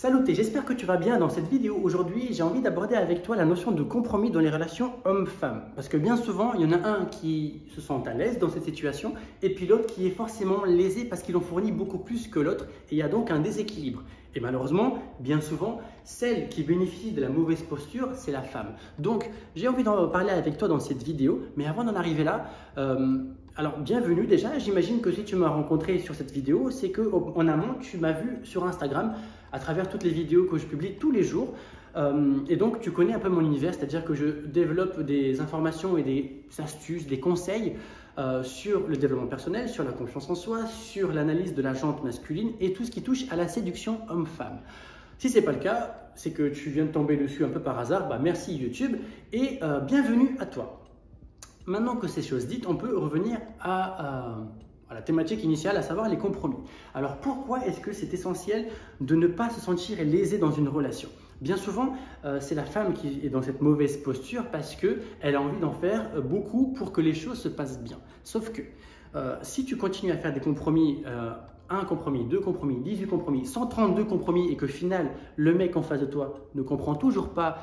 Salut, j'espère que tu vas bien. Dans cette vidéo, aujourd'hui, j'ai envie d'aborder avec toi la notion de compromis dans les relations homme-femme. Parce que bien souvent, il y en a un qui se sent à l'aise dans cette situation et puis l'autre qui est forcément lésé parce qu'il en fournit beaucoup plus que l'autre et il y a donc un déséquilibre. Et malheureusement, bien souvent, celle qui bénéficie de la mauvaise posture, c'est la femme. Donc, j'ai envie d'en parler avec toi dans cette vidéo, mais avant d'en arriver là, alors bienvenue déjà. J'imagine que si tu m'as rencontré sur cette vidéo, c'est qu'en amont, tu m'as vu sur Instagram à travers toutes les vidéos que je publie tous les jours. Et donc, tu connais un peu mon univers, c'est-à-dire que je développe des informations et des astuces, des conseils sur le développement personnel, sur la confiance en soi, sur l'analyse de la jante masculine et tout ce qui touche à la séduction homme-femme. Si ce n'est pas le cas, c'est que tu viens de tomber dessus un peu par hasard, bah merci YouTube et bienvenue à toi. Maintenant que ces choses dites, on peut revenir à la thématique initiale, à savoir les compromis. Alors pourquoi est-ce que c'est essentiel de ne pas se sentir lésé dans une relation? Bien souvent, c'est la femme qui est dans cette mauvaise posture parce qu'elle a envie d'en faire beaucoup pour que les choses se passent bien. Sauf que si tu continues à faire des compromis, 1 compromis, 2 compromis, 18 compromis, 132 compromis et que final, le mec en face de toi ne comprend toujours pas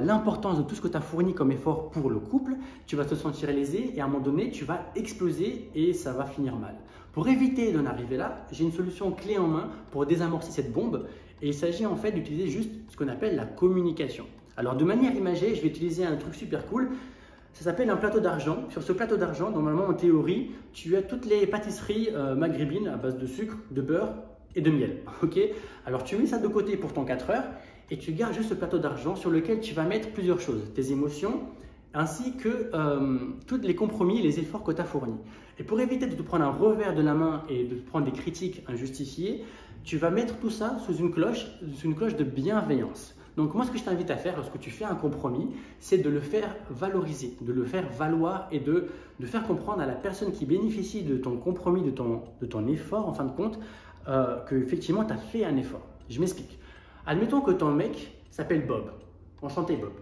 l'importance de tout ce que tu as fourni comme effort pour le couple, tu vas te sentir lésé et à un moment donné, tu vas exploser et ça va finir mal. Pour éviter d'en arriver là, j'ai une solution clé en main pour désamorcer cette bombe et il s'agit en fait d'utiliser juste ce qu'on appelle la communication. Alors de manière imagée, je vais utiliser un truc super cool. Ça s'appelle un plateau d'argent. Sur ce plateau d'argent, normalement en théorie, tu as toutes les pâtisseries maghrébines à base de sucre, de beurre et de miel. Okay, alors tu mets ça de côté pour ton 4 heures et tu gardes juste ce plateau d'argent sur lequel tu vas mettre plusieurs choses. Tes émotions ainsi que tous les compromis, les efforts que tu as fournis. Et pour éviter de te prendre un revers de la main et de te prendre des critiques injustifiées, tu vas mettre tout ça sous une cloche de bienveillance. Donc moi, ce que je t'invite à faire lorsque tu fais un compromis, c'est de le faire valoriser, de le faire valoir et de faire comprendre à la personne qui bénéficie de ton compromis, de ton effort en fin de compte, qu'effectivement, tu as fait un effort. Je m'explique. Admettons que ton mec s'appelle Bob. Enchanté Bob.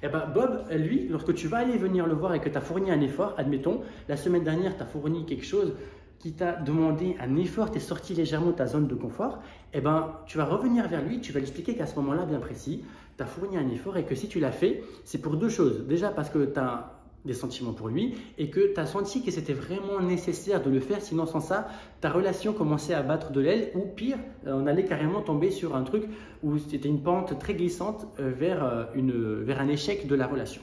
Et ben Bob, lui, lorsque tu vas aller venir le voir et que tu as fourni un effort, admettons, la semaine dernière, tu as fourni quelque chose qui t'a demandé un effort, tu es sorti légèrement de ta zone de confort, et ben, tu vas revenir vers lui, tu vas lui expliquer qu'à ce moment-là, bien précis, tu as fourni un effort et que si tu l'as fait, c'est pour deux choses. Déjà parce que tu as des sentiments pour lui et que tu as senti que c'était vraiment nécessaire de le faire, sinon sans ça, ta relation commençait à battre de l'aile ou pire, on allait carrément tomber sur un truc où c'était une pente très glissante vers un échec de la relation.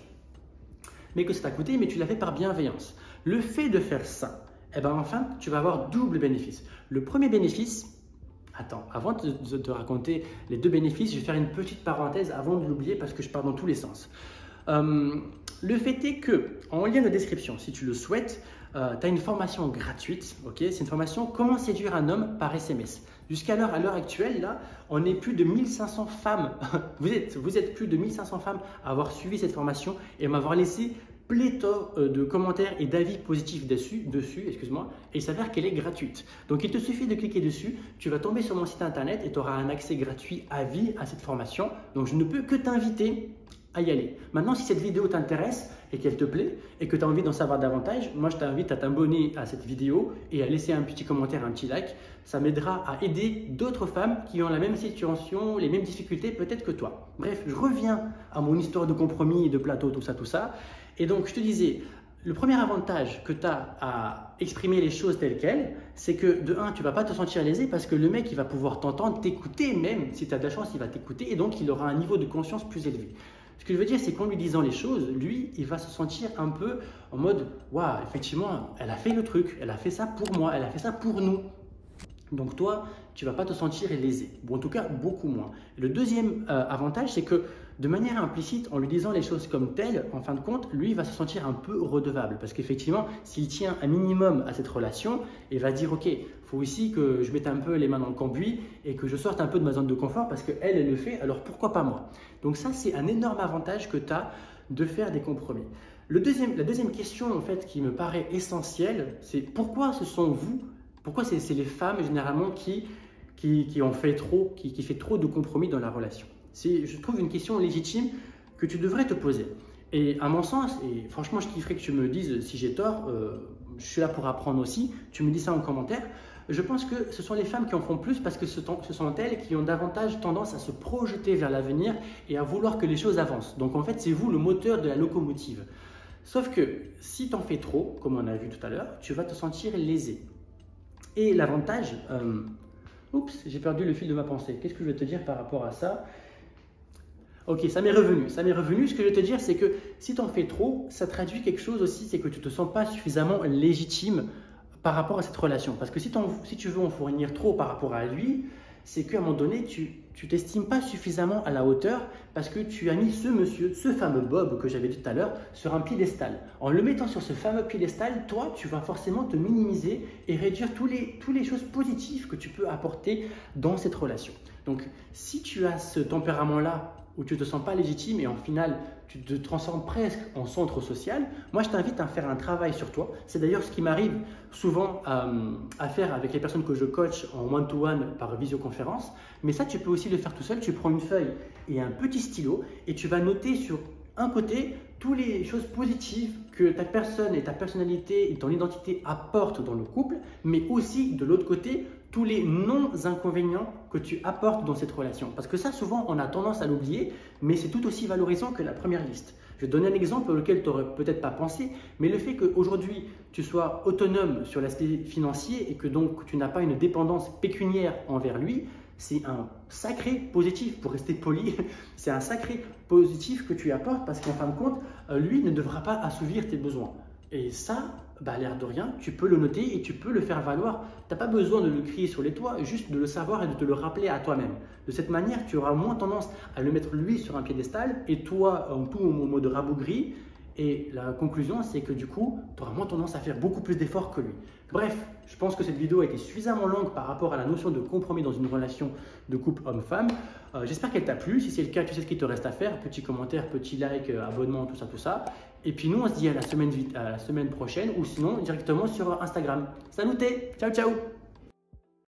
Mais que ça t'a coûté, mais tu l'as fait par bienveillance. Le fait de faire ça, eh ben enfin, tu vas avoir double bénéfice. Le premier bénéfice, attends, avant de te raconter les deux bénéfices, je vais faire une petite parenthèse avant de l'oublier parce que je pars dans tous les sens. Le fait est que, en lien de description, si tu le souhaites, tu as une formation gratuite. Okay, c'est une formation Comment séduire un homme par SMS. Jusqu'à l'heure, à l'heure actuelle, là, on est plus de 1500 femmes. Vous êtes plus de 1500 femmes à avoir suivi cette formation et à m'avoir laissé pléthore de commentaires et d'avis positifs dessus, excuse-moi, et il s'avère qu'elle est gratuite. Donc, il te suffit de cliquer dessus, tu vas tomber sur mon site internet et tu auras un accès gratuit à vie à cette formation. Donc, je ne peux que t'inviter à y aller. Maintenant, si cette vidéo t'intéresse et qu'elle te plaît et que tu as envie d'en savoir davantage, moi, je t'invite à t'abonner à cette vidéo et à laisser un petit commentaire, un petit like. Ça m'aidera à aider d'autres femmes qui ont la même situation, les mêmes difficultés peut-être que toi. Bref, je reviens à mon histoire de compromis, de plateau, tout ça. Et donc, je te disais, le premier avantage que tu as à exprimer les choses telles quelles, c'est que de un, tu ne vas pas te sentir lésé parce que le mec, il va pouvoir t'entendre, t'écouter même. Si tu as de la chance, il va t'écouter et donc il aura un niveau de conscience plus élevé. Ce que je veux dire, c'est qu'en lui disant les choses, lui, il va se sentir un peu en mode « Waouh, effectivement, elle a fait le truc, elle a fait ça pour moi, elle a fait ça pour nous. » Donc toi, tu ne vas pas te sentir lésé, ou en tout cas beaucoup moins. Le deuxième avantage, c'est que de manière implicite, en lui disant les choses comme telles, en fin de compte, lui il va se sentir un peu redevable. Parce qu'effectivement, s'il tient un minimum à cette relation, il va dire « Ok, il faut aussi que je mette un peu les mains dans le cambouis et que je sorte un peu de ma zone de confort parce qu'elle, elle le fait, alors pourquoi pas moi ?» Donc ça, c'est un énorme avantage que tu as de faire des compromis. La deuxième question en fait, qui me paraît essentielle, c'est pourquoi ce sont vous, pourquoi c'est les femmes généralement qui ont fait trop, qui fait trop de compromis dans la relation? C'est, je trouve, une question légitime que tu devrais te poser. Et à mon sens, et franchement, je kifferais que tu me dises si j'ai tort, je suis là pour apprendre aussi, tu me dis ça en commentaire. Je pense que ce sont les femmes qui en font plus parce que ce sont elles qui ont davantage tendance à se projeter vers l'avenir et à vouloir que les choses avancent. Donc en fait, c'est vous le moteur de la locomotive. Sauf que si tu en fais trop, comme on a vu tout à l'heure, tu vas te sentir lésé. Et l'avantage, oups, j'ai perdu le fil de ma pensée. Qu'est-ce que je vais te dire par rapport à ça? Ok, ça m'est revenu. Ce que je vais te dire, c'est que si tu en fais trop, ça traduit quelque chose aussi, c'est que tu ne te sens pas suffisamment légitime par rapport à cette relation. Parce que si tu veux en fournir trop par rapport à lui, c'est qu'à un moment donné, tu t'estimes pas suffisamment à la hauteur parce que tu as mis ce monsieur, ce fameux Bob que j'avais dit tout à l'heure, sur un piédestal. En le mettant sur ce fameux piédestal, toi, tu vas forcément te minimiser et réduire toutes les choses positives que tu peux apporter dans cette relation. Donc, si tu as ce tempérament-là, où tu ne te sens pas légitime et en final, tu te transformes presque en centre social, moi je t'invite à faire un travail sur toi. C'est d'ailleurs ce qui m'arrive souvent à faire avec les personnes que je coach en one-to-one par visioconférence. Mais ça, tu peux aussi le faire tout seul. Tu prends une feuille et un petit stylo et tu vas noter sur un côté toutes les choses positives que ta personne et ta personnalité et ton identité apportent dans le couple, mais aussi de l'autre côté, tous les non-inconvénients que tu apportes dans cette relation. Parce que ça, souvent, on a tendance à l'oublier, mais c'est tout aussi valorisant que la première liste. Je vais te donner un exemple auquel tu n'aurais peut-être pas pensé, mais le fait qu'aujourd'hui, tu sois autonome sur l'aspect financier et que donc tu n'as pas une dépendance pécuniaire envers lui, c'est un sacré positif, pour rester poli, c'est un sacré positif que tu apportes parce qu'en fin de compte, lui ne devra pas assouvir tes besoins. Et ça, à l'air de rien, tu peux le noter et tu peux le faire valoir. Tu n'as pas besoin de le crier sur les toits, juste de le savoir et de te le rappeler à toi-même. De cette manière, tu auras moins tendance à le mettre lui sur un piédestal et toi en tout au mode rabougri. Et la conclusion, c'est que du coup, tu auras moins tendance à faire beaucoup plus d'efforts que lui. Bref, je pense que cette vidéo a été suffisamment longue par rapport à la notion de compromis dans une relation de couple homme-femme. J'espère qu'elle t'a plu. Si c'est le cas, tu sais ce qu'il te reste à faire. Petit commentaire, petit like, abonnement, tout ça, tout ça. Et puis nous, on se dit à la semaine prochaine ou sinon directement sur Instagram. Salut, ciao, ciao!